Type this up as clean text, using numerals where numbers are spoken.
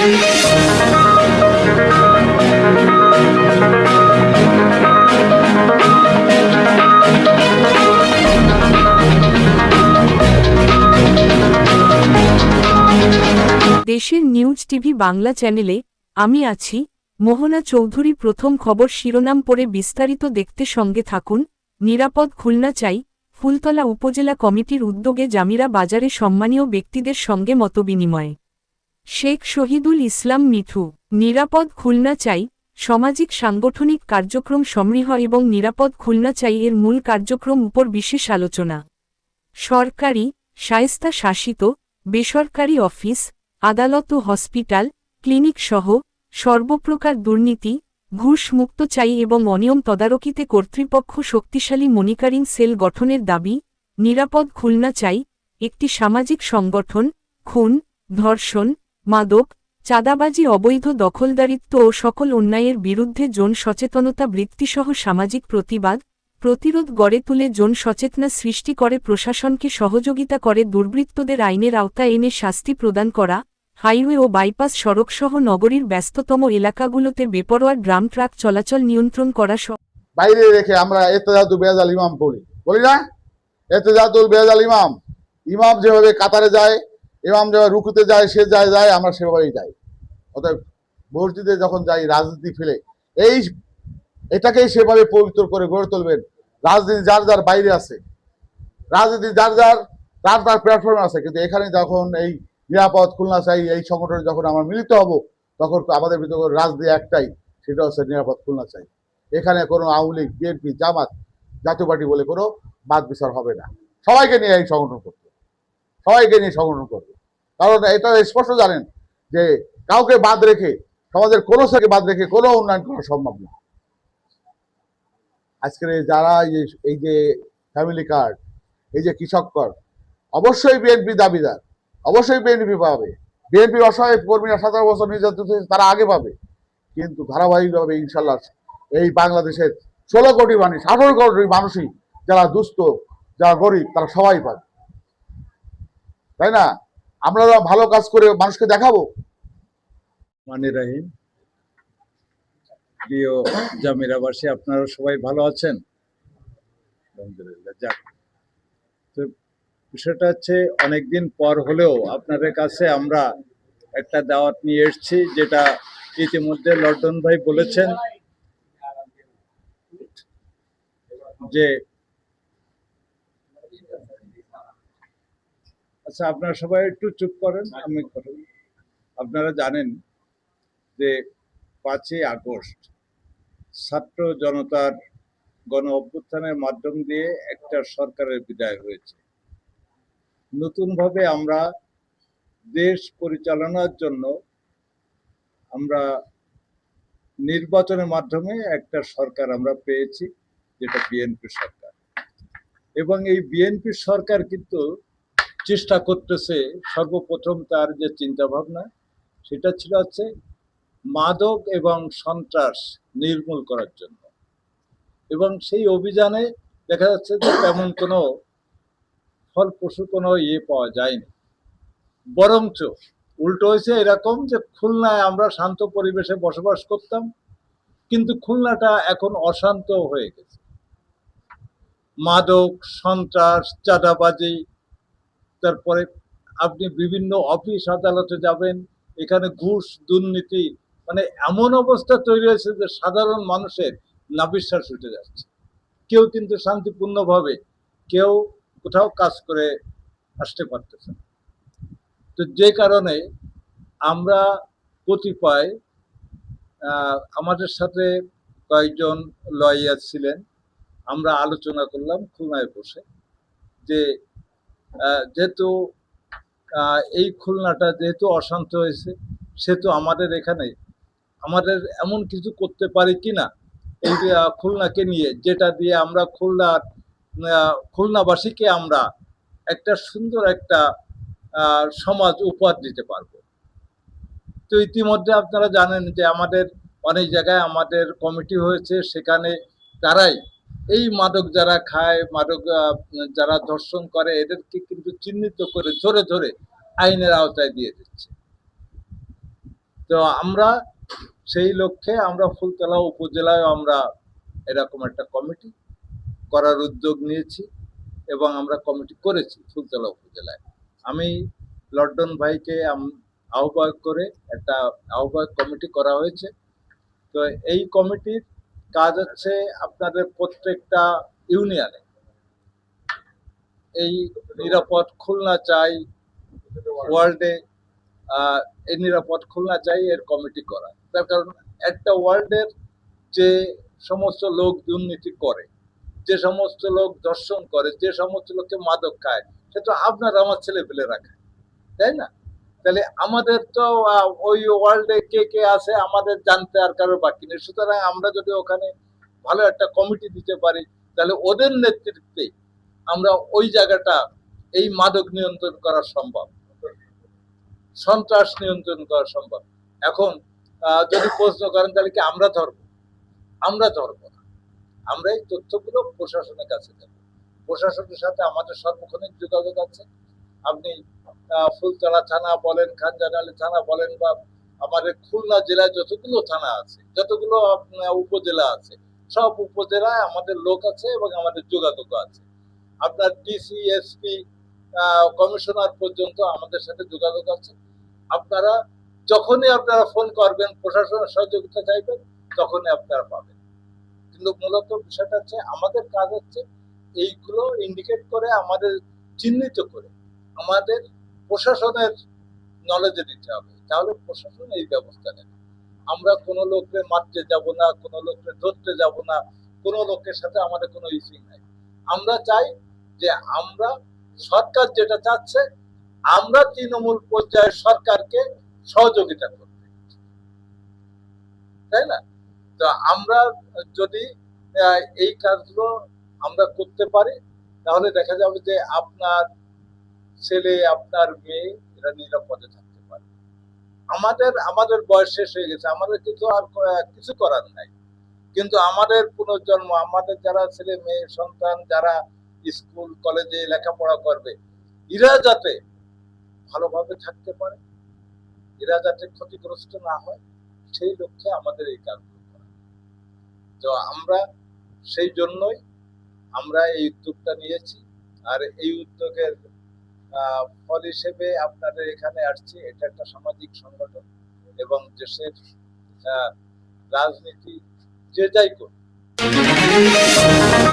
দেশের news TV Bangla চ্যানেলে আমি আছি মোহনা চৌধুরী। প্রথম খবর শিরোনাম পড়ে বিস্তারিত দেখতে সঙ্গে থাকুন। নিরাপদ খুলনা চাই, ফুলতলা উপজেলা কমিটির উদ্যোগে জামিরা বাজারে সম্মানীয় ব্যক্তিদের সঙ্গে মতবিনিময়। শেখ শহীদুল ইসলাম মিঠু। নিরাপদ খুলনা চাই, সামাজিক সাংগঠনিক কার্যক্রম সমৃদ্ধ এবং নিরাপদ খুলনা চাই এর মূল কার্যক্রম উপর বিশেষ আলোচনা। সরকারি, শায়েস্তা শাসিত, বেসরকারি অফিস, আদালত ও হসপিটাল, ক্লিনিক সহ সর্বপ্রকার দুর্নীতি, ঘুষ মুক্ত চাই এবং অনিয়ম তদারকিতে কর্তৃপক্ষ শক্তিশালী মনিটরিং সেল গঠনের দাবি। নিরাপদ খুলনা চাই একটি সামাজিক সংগঠন খুন, ধর্ষণ, মাদক, চাঁদাবাজি, অবৈধ দখলদারিত্ব ও সকল অন্যায়ের বিরুদ্ধে জন সচেতনতা বৃত্তিসহ সামাজিক প্রতিরোধ গড়ে তুলে জন সচেতনা সৃষ্টি করে, প্রশাসনকে সহযোগিতা করে, দুর্বৃত্তদের আইনের আওতায় এনে শাস্তি প্রদান করা, হাইওয়ে ও বাইপাস সড়কসহ নগরীর ব্যস্ততম এলাকাগুলোতে বেপরোয়া ড্রাম ট্রাক চলাচল নিয়ন্ত্রণ করা। বাইরে রেখে আমরা এতেজাতুল বেয়াজাল ইমাম বলি না, এতেজাতুল বেয়াজাল ইমাম। ইমাম যেভাবে কাতারে যায়, ইমাম যেভাবে রুকুতে যায়, সে যায় আমরা সেভাবেই যাই। অতএব মসজিদে যখন যাই রাজনীতি ফেলে এটাকেই সেভাবে পবিত্র করে গড়ে তুলবেন। রাজনীতি যার যার বাইরে আছে, রাজনীতি যার তার প্ল্যাটফর্ম আছে, কিন্তু এখানে যখন এই নিরাপদ খুলনা চাই এই সংগঠনে যখন আমরা মিলিত হব, তখন আমাদের ভিতরে রাজনীতি একটাই, সেটা হচ্ছে নিরাপদ খুলনা চাই। এখানে কোনো আওয়ামী লীগ, বিএনপি, জামাত, জাতীয় পার্টি বলে কোনো বাদ বিচার হবে না। সবাইকে নিয়ে এই সংগঠন করবে, সবাইকে নিয়ে সংগঠন করবে। কারণ এটা স্পষ্ট জানেন যে কাউকে বাদ রেখে, সমাজের কোনো সাথে বাদ রেখে কোনো উন্নয়ন করা সম্ভব না। আজকের যারা এই যে ফ্যামিলি কার্ড, এই যে কৃষক কার্ড, অবশ্যই বিএনপি দাবিদার, অবশ্যই বিএনপি পাবে। বিএনপির অসহায় কর্মীরা 17 বছর নির্যাতিত তারা আগে পাবে, কিন্তু ধারাবাহিকভাবে ইনশাল্লাহ এই বাংলাদেশের 16 কোটি মানুষ, 18 কোটি মানুষই যারা দুস্থ, যারা গরিব, তারা সবাই পাবে, তাই না? আমরা ভালো কাজ করে মানুষকে দেখাবো। মানে রাহিম, প্রিয় জামিরাবাসী, আপনারা সবাই ভালো আছেন? আলহামদুলিল্লাহ। যাক, তো বিষয়টা হচ্ছে অনেকদিন পর হলেও আপনাদের কাছে আমরা একটা দাওয়াত নিয়ে এসেছি, যেটা ইতিমধ্যে লর্ডন ভাই বলেছেন যে আচ্ছা আপনারা সবাই একটু চুপ করেন, আমি আপনারা জানেন যে 5ই আগস্ট ছাত্র জনতার গণ অভ্যুত্থানের মাধ্যম দিয়ে একটা সরকারের বিদায় হয়েছে। নতুনভাবে আমরা দেশ পরিচালনার জন্য আমরা নির্বাচনের মাধ্যমে একটা সরকার আমরা পেয়েছি, যেটা বিএনপি সরকার। এবং এই বিএনপি সরকার কিন্তু চেষ্টা করতেছে, সর্বপ্রথম তার যে চিন্তা ভাবনা সেটা ছিল হচ্ছে মাদক এবং সন্ত্রাস নির্মূল করার জন্য। এবং সেই অভিযানে দেখা যাচ্ছে যে তেমন কোনো ফলপ্রসূ কোনো পাওয়া যায়নি, বরঞ্চ উল্টো হয়েছে এরকম যে খুলনায় আমরা শান্ত পরিবেশে বসবাস করতাম, কিন্তু খুলনাটা এখন অশান্ত হয়ে গেছে। মাদক, সন্ত্রাস, চাঁদাবাজি, তারপরে আপনি বিভিন্ন অফিস আদালতে যাবেন, এখানে ঘুষ, দুর্নীতি, মানে এমন অবস্থা তৈরি হয়েছে যে সাধারণ মানুষের নাভিশ্বাস উঠে যাচ্ছে। কেউ কিন্তু শান্তিপূর্ণভাবে কেউ কোথাও কাজ করে আসতে পারতেছে না। তো যে কারণে আমরা কতিপয় আমাদের সাথে কয়েকজন লয়ার ছিলেন, আমরা আলোচনা করলাম খুলনায় বসে যে যেহেতু এই খুলনাটা যেহেতু অশান্ত হয়েছে, সেহেতু আমাদের এখানে আমাদের এমন কিছু করতে পারি কিনা এই খুলনাকে নিয়ে, যেটা দিয়ে আমরা খুলনাবাসীকে আমরা একটা সুন্দর একটা সমাজ উপহার দিতে পারবো। তো ইতিমধ্যে আপনারা জানেন যে আমাদের অনেক জায়গায় আমাদের কমিটি হয়েছে, সেখানে তারাই এই মাদক যারা খায়, মাদক যারা ধর্ষণ করে, এদেরকে কিন্তু চিহ্নিত করে ধরে ধরে আইনের আওতায় দিয়ে দিচ্ছে। তো আমরা সেই লক্ষ্যে আমরা ফুলতলা উপজেলায় আমরা এরকম একটা কমিটি করার উদ্যোগ নিয়েছি এবং আমরা কমিটি করেছি ফুলতলা উপজেলায়। আমি লন্ডন ভাইকে আহ্বায়ক করে একটা আহ্বায়ক কমিটি করা হয়েছে। তো এই কমিটির কাজ হচ্ছে আপনাদের প্রত্যেকটা ইউনিয়নে এই নিরাপদ খুলনা চাই ওয়ার্ল্ডে এই নিরাপদ খুলনা চাই এর কমিটি করা। তার কারণ একটা ওয়ার্ল্ডের যে সমস্ত লোক দুর্নীতি করে, যে সমস্ত লোক দর্শন করে, যে সমস্ত লোককে মাদক খায়, সেটা আপনার আমার ছেলে পেলে রাখে, তাই না? তাহলে আমাদের তো ওই ওয়ার্ল্ডে কে কে আছে আমাদের জানতে আর কারোর বাকি নেই। সুতরাং আমরা যদি ওখানে ভালো একটা কমিটি দিতে পারি, তাহলে ওদের নেতৃত্বে আমরা ওই জায়গাটা এই মাদক নিয়ন্ত্রণ করা সম্ভব, সন্ত্রাস নিয়ন্ত্রণ করা সম্ভব। এখন যদি প্রশ্ন করেন তাহলে কি আমরা ধরবো? আমরা ধরবো না। আমরা এই তথ্যগুলো প্রশাসনের কাছে দেবো। প্রশাসনের সাথে আমাদের সর্বক্ষণিক যোগাযোগ আছে। আপনি ফুলতলা থানা বলেন, খানজানালী থানা বলেন, বা আমাদের খুলনা জেলায় যতগুলো থানা আছে, যতগুলো উপজেলা আছে, সব উপজেলায় আমাদের লোক আছে এবং আমাদের যোগাযোগ আছে। আপনার ডিসি, এসপি, কমিশনার পর্যন্ত আমাদের সাথে যোগাযোগ আছে। আপনারা যখনই আপনারা ফোন করবেন, প্রশাসনের সহযোগিতা চাইবেন, তখনই আপনারা পাবেন। কিন্তু মূলত বিষয়টা হচ্ছে আমাদের কাজ হচ্ছে এইগুলো ইন্ডিকেট করে, আমাদের চিহ্নিত করে আমাদের প্রশাসনের নলেজে দিতে হবে, তাহলে প্রশাসন এই ব্যবস্থা নেবে। আমরা কোনো লোককে মারতে যাব না, কোনো লোককে ধরতে যাব না, কোনো লোকের সাথে আমাদের কোনো ইস্যু নাই। আমরা চাই যে আমরা সরকার যেটা চাচ্ছে, আমরা তৃণমূল পর্যায়ের সরকারকে সহযোগিতা করতে, তাই না? তো আমরা যদি এই কাজগুলো আমরা করতে পারি, তাহলে দেখা যাবে যে আপনার ছেলে, আপনার মেয়ে এরা নিরাপদে থাকতে পারে। আমাদের বয়স শেষ হয়ে গেছে, আমাদের কিন্তু আর কিছু করার নাই। কিন্তু আমাদের পুনর্জন্ম, আমাদের যারা ছেলে মেয়ে সন্তান যারা স্কুল কলেজে লেখাপড়া করবে, এরা যাতে ভালোভাবে থাকতে পারে, এরা যাতে ক্ষতিগ্রস্ত না হয়, সেই লক্ষ্যে আমাদের এই কাজগুলো করা। তো আমরা সেই জন্যই আমরা এই উদ্যোগটা নিয়েছি। আর এই উদ্যোগের ফল হিসেবে আপনাদের এখানে আসছি। এটা একটা সামাজিক সংগঠন এবং দেশের রাজনীতি যে যাই করুক